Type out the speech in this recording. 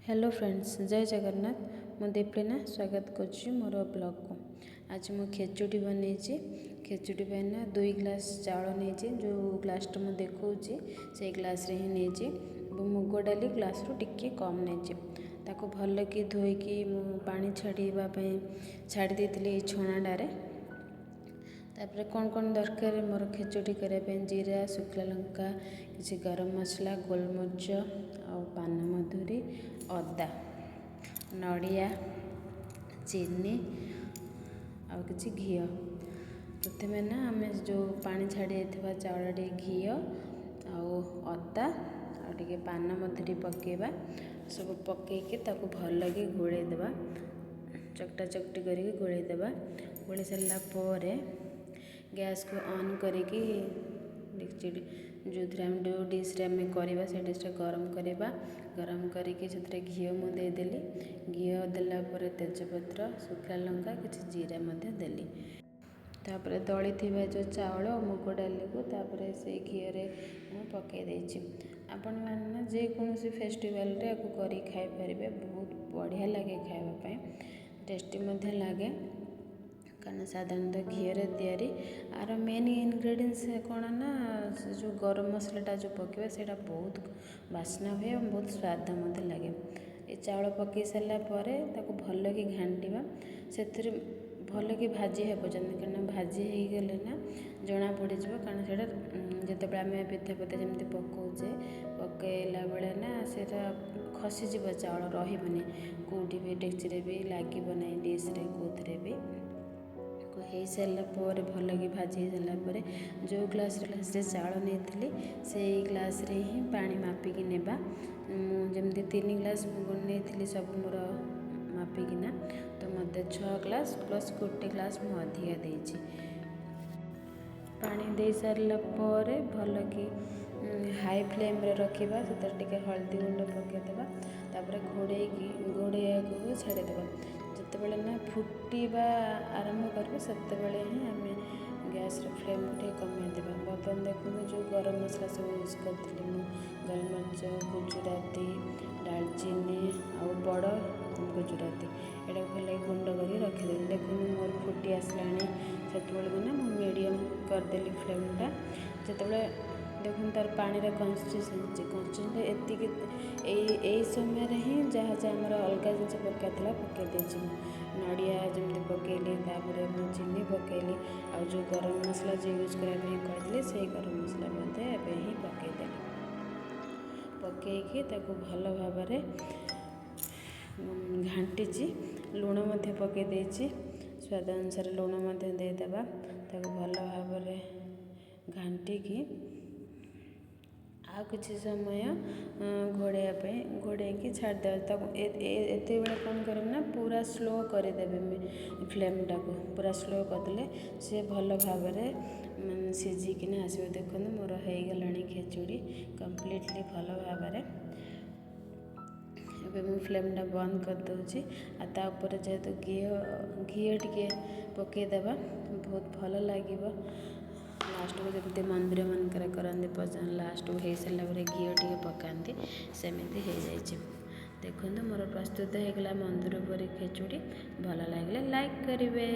Hello friends, जय जगन्नाथ। मु दीप्लिना स्वागत करुच्ची मोर ब्लॉग को। आज मु खेचुड़ी बनई। खेचुड़ी ना 2 ग्लास चाउल नहीं, जो ग्लास टा मुझे देखी से ग्लास रे ही नहीं। मुग डाली ग्लास रु टिके कम नहीं। ताको भल कि धोईकी मु पानी छाड़ी देती छणाटारे। तापर कौन कौन दरकार मोर खेचुड़ी करने, जीरा, शुखला लंका, किसी गरम मसला, गोलमरीच आ पान मधुरी, अदा, नड़िया, चीनी आ किसी घी। प्रथम ना आम जो पानी छाड़ी चाउल घी अदा आगे पान मधुरी पकेबा, सब पकईकि भल लगे घोड़ेदेवा, चकटा चकटी करके घोड़ेदेवा। घोड़े सारा पर गैस को ऑन करके जो डिश रे आम करवा से डिश गरम करवा। गरम करके घी मुझे देदेली। घी देलापर तेजपत्र, शुखला लंका, किसी जीरा देली। तापर दली थी जो चाउल मुग डाली को तापर से घी पकई आपण मैंने जेकोसी फेस्टिवल रे करी खाई पारे। बहुत बढ़िया लगे खावाई, टेस्टी लगे। कारण साधारणतः घी तैयारी आर मेन इनग्रेडिएंट्स कौन ना जो गरम मसलाटा जो पकेबा से बहुत बास्ना हुए, बहुत स्वाद लगे। ये चाउल पकई सारापर भल कि घाटा से भल कि भाजी हे पर्यटन, कारण भाजी हो गले ना जना पड़ जाए। कारण से जो आम पिठा पिठा जमी पकाचे पकईला बेले ना से खसीज चाउल रही कौटी भी डेक्ची भी लगे ना डिश कौथे भी हो सारापर भल कि भाजी सारापर जो ग्लास चाउल नहीं से ग्लास रे ही पानी मापिकी नेबा। मुझे 3 ग्लास नहीं सब मोर मापिकिना, तो मत 6 ग्लास प्लस 1 ग्लास मु अधिका देची। पानी दे सारा पर भल कि हाई फ्लेम रे रखा, से हल्दी गुंड पकईदेवा। तापर घोड़े को छाड़देवा। जितेबाला ना फुटवा आरंभ कर से ही आम गैस फ्लेम को कमेदेवा। बर्तमान देखो जो गरम मसला सब यूज करी, गोलमरीच, गुजराती, डालचीनी आ बड़ गुजराती एटा भल गुंड कर रखीदेली। देखो मोर फुटी आसला से ना मीडियम करदेली फ्लेमटा। जिते देखो तार पानी कंसिस्टेंसी एति समय ही जहाँ जहाँ अलग जिन पकाला पकईदे। नड़िया जमी पकईली, चीनी पकईली, आ जो गरम मसला जो यूज करने कहते से गरम मसला ही पकईदेली। पकईकि भल भाव घाटी लुण पकईदे, स्वाद अनुसार लुण देदेबा। भल भाव घाटिकी आ किसी समय घोड़े छाड़देवा। एत बड़े कौन करना पूरा स्लो करदेवे फ्लेमटा को, पूरा स्लो करदे सी भल भाव सीझिकिना आसो। देखो मोर हो गला खेचुड़ी कम्प्लीटली भल भाव। मु फ्लेमटा बंद कर दूची। आपर जेहेतु घी टे पकईदेवा बहुत भल लगे। लास्ट को जमी मंदिर मानक करते लास्ट को हो सारा घी टे पकाती सेमती हो जाए। देखो मोर प्रस्तुत होगा मंदिर पर खेचुड़ी। भल लगे लाइक करेंगे।